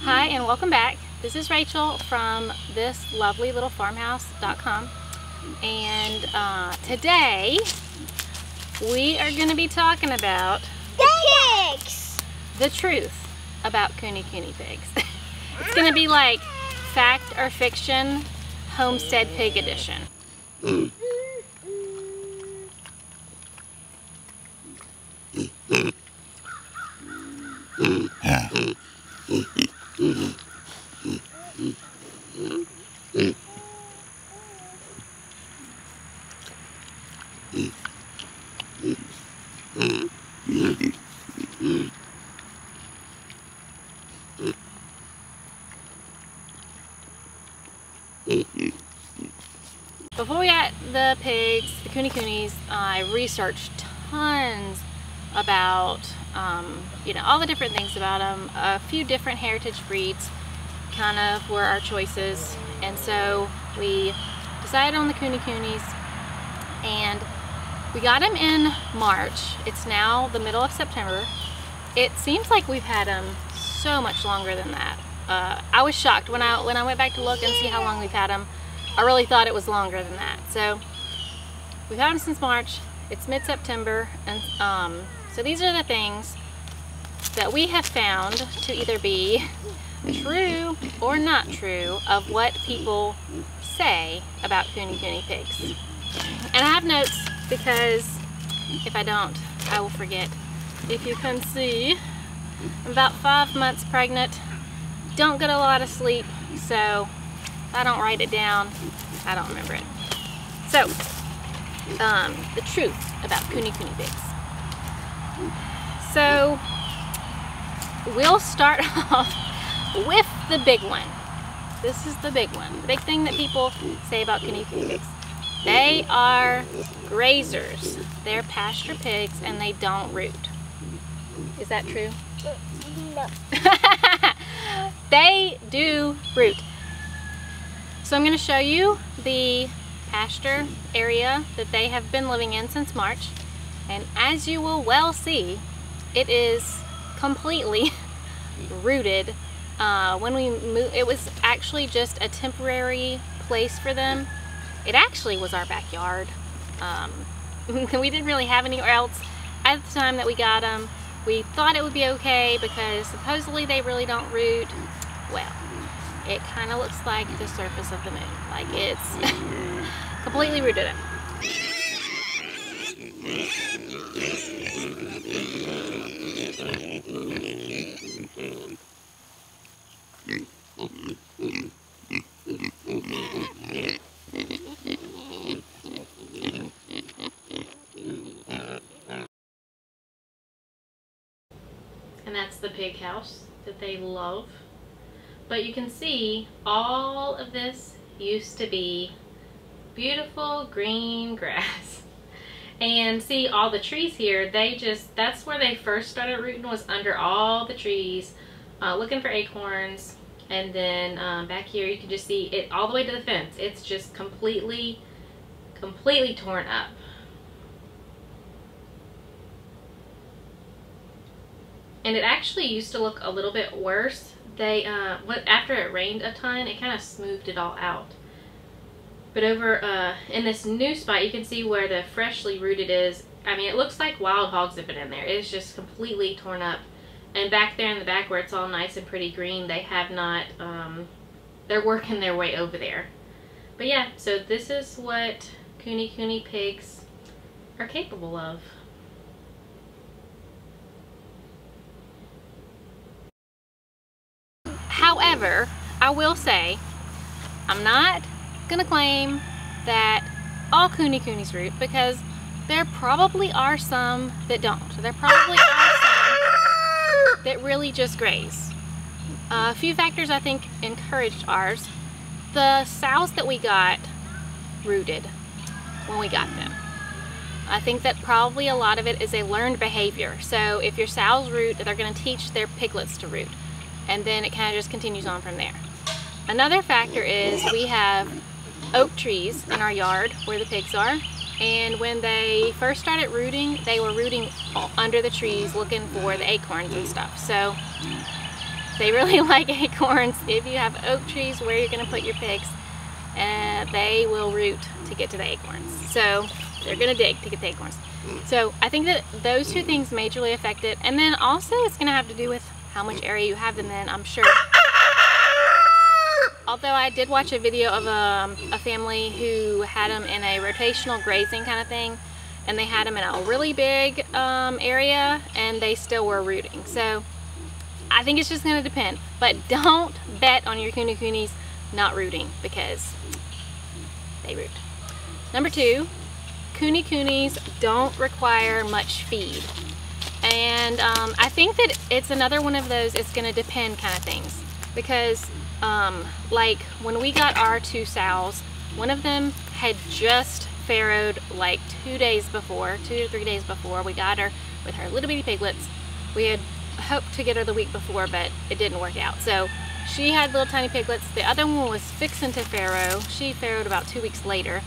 Hi and welcome back. This is Rachel from this lovely little farmhouse.com, and today we are going to be talking about pigs. The truth about Kune Kune pigs. It's going to be like fact or fiction, Homestead Pig Edition. Before we got the pigs, the Kune Kunes, I researched tons about, all the different things about them. A few different heritage breeds kind of were our choices, and so we decided on the Kune Kunes, and we got them in March. It's now the middle of September. It seems like we've had them so much longer than that. I was shocked when I went back to look and see how long we've had them. I really thought it was longer than that. So we've had them since March. It's mid-September, and so these are the things that we have found to either be true or not true of what people say about Kune Kune pigs. And I have notes because if I don't, I will forget. If you can see, I'm about 5 months pregnant, don't get a lot of sleep, so if I don't write it down, I don't remember it. So, the truth about Kune Kune pigs. So, we'll start off with the big one. This is the big one. The big thing that people say about Kune Kune pigs. They are grazers. They're pasture pigs and they don't root. Is that true? No. They do root. So I'm going to show you the pasture area that they have been living in since March, and as you will well see, it is completely rooted. When we moved, it was actually just a temporary place for them. It actually was our backyard. We didn't really have anywhere else at the time that we got them. We thought it would be okay because supposedly they really don't root. Well, it kind of looks like the surface of the moon. Like it's completely rooted in. And that's the pig house that they love. But you can see all of this used to be beautiful green grass. And see all the trees here, that's where they first started rooting, was under all the trees, looking for acorns. And then back here you can just see it all the way to the fence. It's just completely torn up. And it actually used to look a little bit worse. They, after it rained a ton, it kind of smoothed it all out. But over in this new spot, you can see where the freshly rooted is. I mean, it looks like wild hogs have been in there. It's just completely torn up. And back there in the back where it's all nice and pretty green, they have not, they're working their way over there. But yeah, so this is what Kune Kune pigs are capable of. However, I will say, I'm not gonna claim that all Kune Kunes root, because there probably are some that don't. There probably are some that really just graze. A few factors I think encouraged ours. The sows that we got rooted when we got them. I think that probably a lot of it is a learned behavior. So if your sows root, they're gonna teach their piglets to root. And then it kind of just continues on from there. Another factor is we have oak trees in our yard where the pigs are, and when they first started rooting, they were rooting under the trees looking for the acorns and stuff. So They really like acorns. If you have oak trees where you're gonna put your pigs, and they will root to get to the acorns. So they're gonna dig to get the acorns. So I think that those two things majorly affect it. And then also it's gonna have to do with how much area you have them in, I'm sure. Although I did watch a video of a family who had them in a rotational grazing kind of thing, and they had them in a really big area, and they still were rooting. So I think it's just gonna depend. But don't bet on your Kunekunes not rooting, because they root. Number 2, Kunekunes don't require much feed. And I think that it's another one of those it's gonna depend kind of things, because like when we got our 2 sows, one of them had just farrowed like 2 days before, 2 to 3 days before we got her with her little bitty piglets. We had hoped to get her the week before, but it didn't work out. So she had little tiny piglets. The other one was fixing to farrow. She farrowed about 2 weeks later.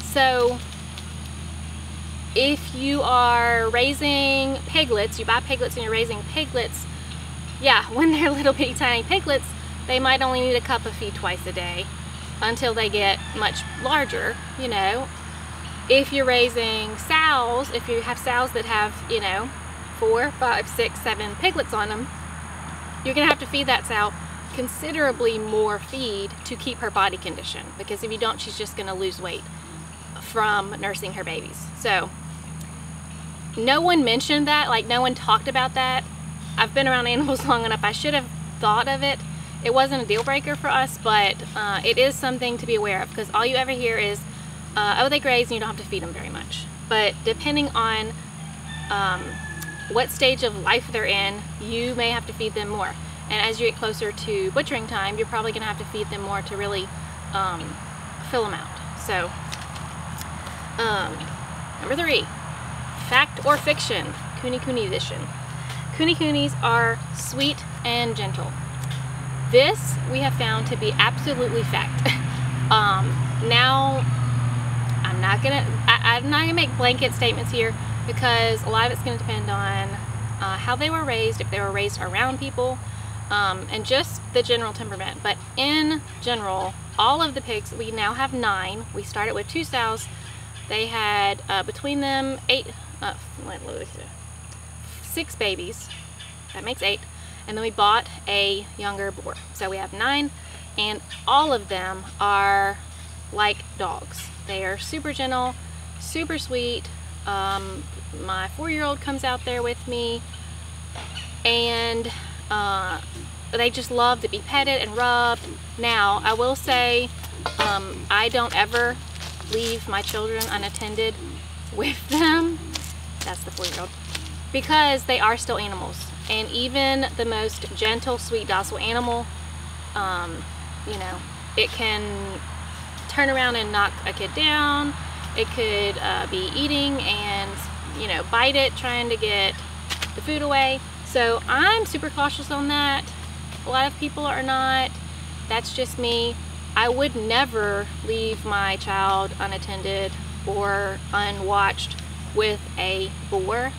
So if you are raising piglets, you buy piglets and you're raising piglets, yeah, when they're little bitty tiny piglets, they might only need a cup of feed twice a day until they get much larger, you know. If you're raising sows, if you have sows that have, you know, 4, 5, 6, 7 piglets on them, you're gonna have to feed that sow considerably more feed to keep her body condition, because if you don't, she's just gonna lose weight from nursing her babies. So no one mentioned that, like no one talked about that. I've been around animals long enough, I should have thought of it. It wasn't a deal breaker for us, but it is something to be aware of, because all you ever hear is, oh, they graze and you don't have to feed them very much. But depending on what stage of life they're in, you may have to feed them more. And as you get closer to butchering time, you're probably gonna have to feed them more to really fill them out. So, number 3, fact or fiction, Kunekune edition. Kunekunes are sweet and gentle. This we have found to be absolutely fact. Now, I'm not gonna make blanket statements here, because a lot of it's gonna depend on how they were raised, if they were raised around people, and just the general temperament. But in general, all of the pigs, we now have 9. We started with 2 sows. They had between them 6 babies. That makes 8. And then we bought a younger boar. So we have 9, and all of them are like dogs. They are super gentle, super sweet. My 4-year-old comes out there with me, and they just love to be petted and rubbed. Now, I will say, I don't ever leave my children unattended with them. That's the 4-year-old. Because they are still animals. And even the most gentle, sweet, docile animal, you know, it can turn around and knock a kid down. It could be eating and, you know, bite it, trying to get the food away. So I'm super cautious on that. A lot of people are not. That's just me. I would never leave my child unattended or unwatched with a boar.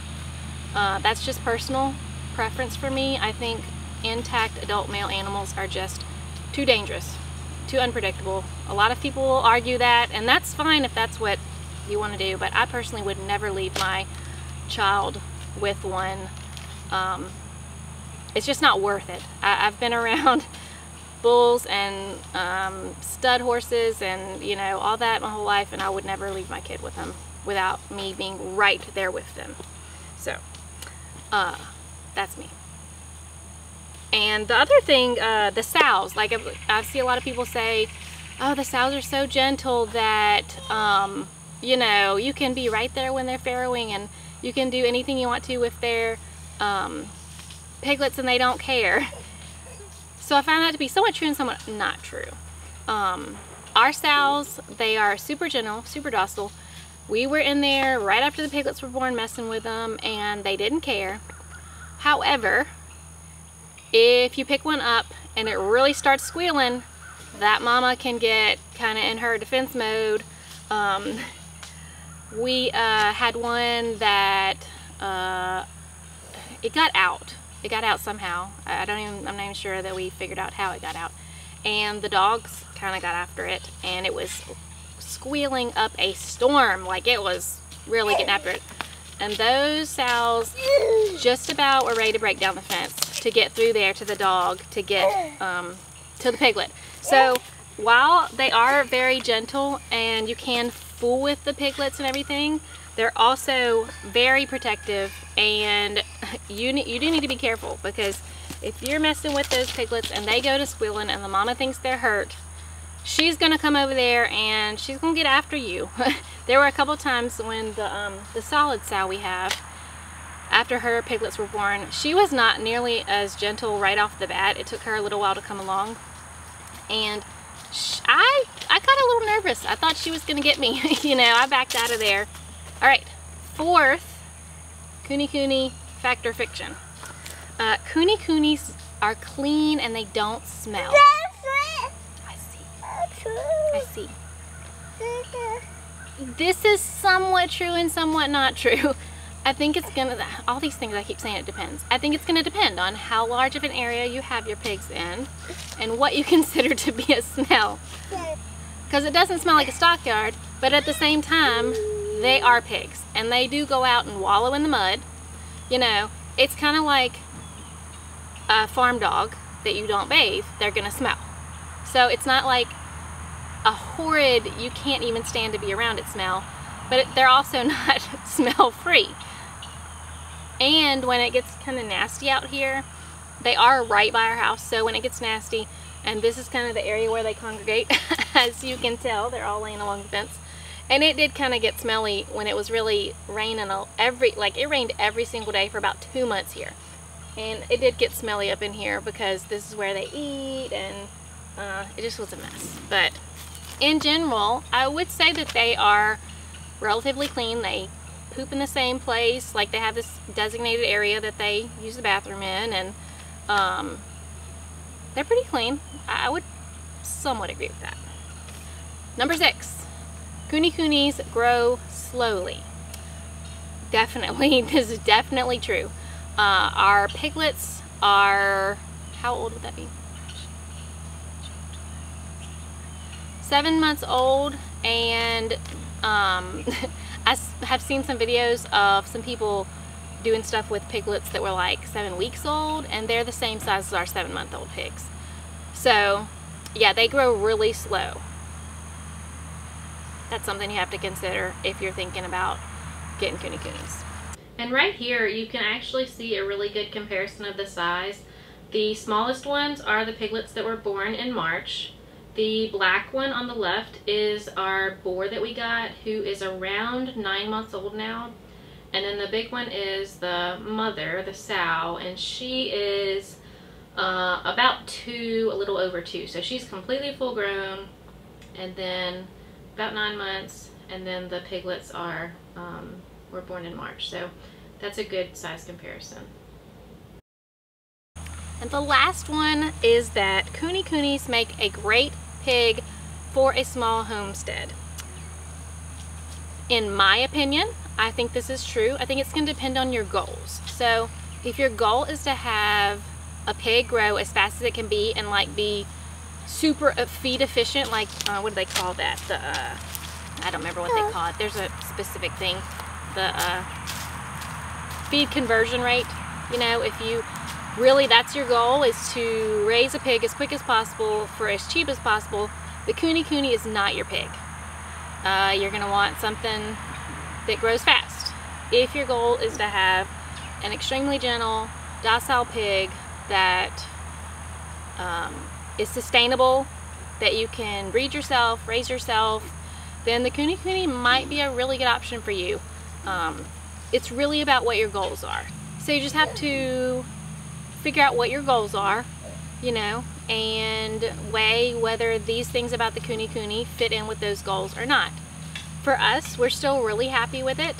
That's just personal preference for me. I think intact adult male animals are just too dangerous, too unpredictable. A lot of people will argue that, and that's fine if that's what you want to do, but I personally would never leave my child with one. It's just not worth it. I've been around bulls and stud horses and, you know, all that my whole life, and I would never leave my kid with them without me being right there with them. So that's me. And the other thing, the sows, like I see a lot of people say, oh, the sows are so gentle that you know, you can be right there when they're farrowing, and you can do anything you want to with their piglets and they don't care. So I found that to be somewhat true and somewhat not true. Our sows, they are super gentle, super docile. We were in there right after the piglets were born messing with them, and they didn't care. However, if you pick one up and it really starts squealing, that mama can get kind of in her defense mode. We had one that it got out. It got out somehow. I'm not even sure that we figured out how it got out. And the dogs kind of got after it, and it was squealing up a storm. Like, it was really getting after it. And those sows just about were ready to break down the fence to get through there to the dog to get to the piglet. So while they are very gentle and you can fool with the piglets and everything, they're also very protective, and you do need to be careful, because if you're messing with those piglets and they go to squealing and the mama thinks they're hurt, she's gonna come over there and she's gonna get after you. There were a couple times when the solid sow we have, after her piglets were born, she was not nearly as gentle right off the bat. It took her a little while to come along, and I got a little nervous. I thought she was gonna get me. You know, I backed out of there. All right, fourth, Kune Kune fact or fiction. Kune Kunes are clean and they don't smell. I see. This is somewhat true and somewhat not true. I think it's gonna, all these things I keep saying it depends. I think it's gonna depend on how large of an area you have your pigs in and what you consider to be a smell. Because it doesn't smell like a stockyard, but at the same time, they are pigs and they do go out and wallow in the mud. You know, it's kind of like a farm dog that you don't bathe, they're gonna smell. So it's not like a horrid, you can't even stand to be around it smell, but they're also not smell free. And when it gets kind of nasty out here, they are right by our house, so when it gets nasty, and this is kind of the area where they congregate, as you can tell, they're all laying along the fence, and it did kind of get smelly when it was really raining it rained every single day for about 2 months here, and it did get smelly up in here because this is where they eat, and it just was a mess. But in general, I would say that they are relatively clean. They poop in the same place, like they have this designated area that they use the bathroom in, and they're pretty clean. I would somewhat agree with that. Number 6, Kune Kunes grow slowly. Definitely, this is definitely true. Our piglets are, how old would that be? 7 months old, and I have seen some videos of some people doing stuff with piglets that were like 7 weeks old, and they're the same size as our 7-month-old pigs. So yeah, they grow really slow. That's something you have to consider if you're thinking about getting Kune Kunes. And right here you can actually see a really good comparison of the size. The smallest ones are the piglets that were born in March. The black one on the left is our boar that we got, who is around 9 months old now. And then the big one is the mother, the sow, and she is about 2, a little over 2. So she's completely full grown, and then about 9 months, and then the piglets are were born in March. So that's a good size comparison. And the last one is that Kune Kunes make a great pig for a small homestead. In my opinion, I think this is true. I think it's going to depend on your goals. So if your goal is to have a pig grow as fast as it can be and like be super feed efficient, like what do they call that? I don't remember what they call it. There's a specific thing. The feed conversion rate. You know, if you really, that's your goal, is to raise a pig as quick as possible for as cheap as possible, the Kune Kune is not your pig. You're going to want something that grows fast. If your goal is to have an extremely gentle, docile pig that is sustainable, that you can breed yourself, raise yourself, then the Kune Kune might be a really good option for you. It's really about what your goals are. So you just have to figure out what your goals are, you know, and weigh whether these things about the Kune Kune fit in with those goals or not. For us, we're still really happy with it.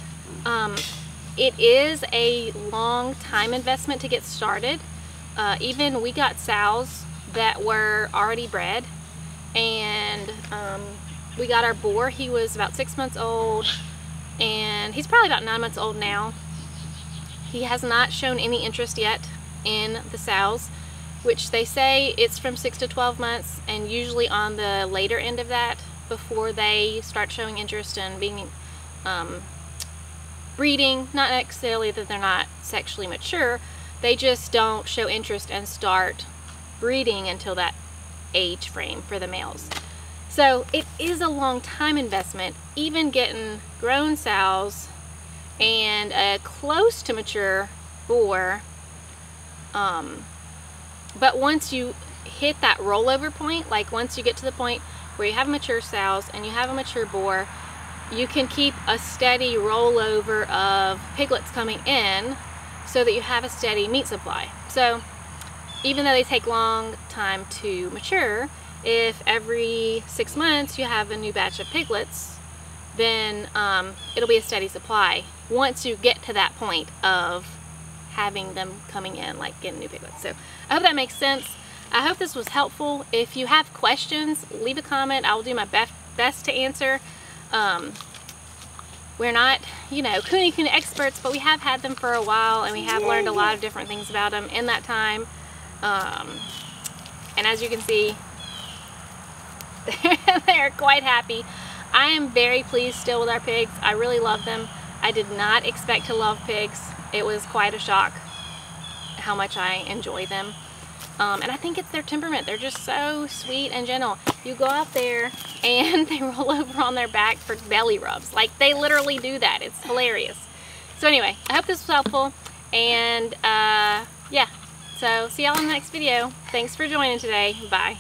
It is a long time investment to get started. Even we got sows that were already bred, and we got our boar. He was about 6 months old, and he's probably about 9 months old now. He has not shown any interest yet in the sows, which they say it's from 6 to 12 months, and usually on the later end of that, before they start showing interest in being breeding. Not necessarily that they're not sexually mature, they just don't show interest and start breeding until that age frame for the males. So it is a long time investment, even getting grown sows and a close to mature boar. But once you hit that rollover point, like once you get to the point where you have mature sows and you have a mature boar, you can keep a steady rollover of piglets coming in so that you have a steady meat supply. So even though they take long time to mature, if every 6 months you have a new batch of piglets, then it'll be a steady supply once you get to that point of having them coming in, like getting new piglets. So I hope that makes sense. I hope this was helpful. If you have questions, leave a comment. I will do my best to answer. We're not, you know, Kune Kune experts, but we have had them for a while, and we have learned a lot of different things about them in that time. And as you can see, they're quite happy. I am very pleased still with our pigs. I really love them. I did not expect to love pigs. It was quite a shock how much I enjoy them. And I think it's their temperament. They're just so sweet and gentle. You go out there and they roll over on their back for belly rubs. Like, they literally do that. It's hilarious. So anyway, I hope this was helpful. And yeah, so see y'all in the next video. Thanks for joining today. Bye.